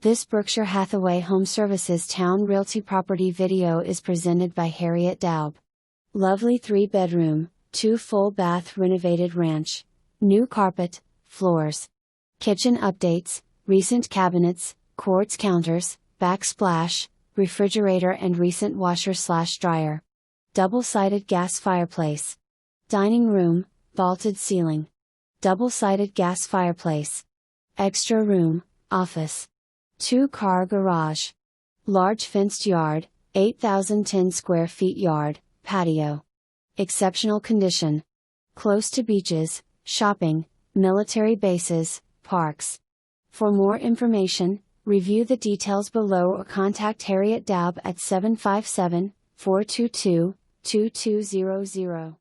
This Berkshire Hathaway HomeServices Towne Realty property video is presented by Harriet Doub. Lovely 3-bedroom, 2 full bath renovated ranch. New carpet, floors. Kitchen updates, recent cabinets, quartz counters, backsplash, refrigerator and recent washer/dryer. Double-sided gas fireplace. Dining room, vaulted ceiling. Double-sided gas fireplace. Extra room, office. 2-car garage. Large fenced yard, 8,010 square feet yard, patio. Exceptional condition. Close to beaches, shopping, military bases, parks. For more information, review the details below or contact Harriet Doub at 757-422-2200.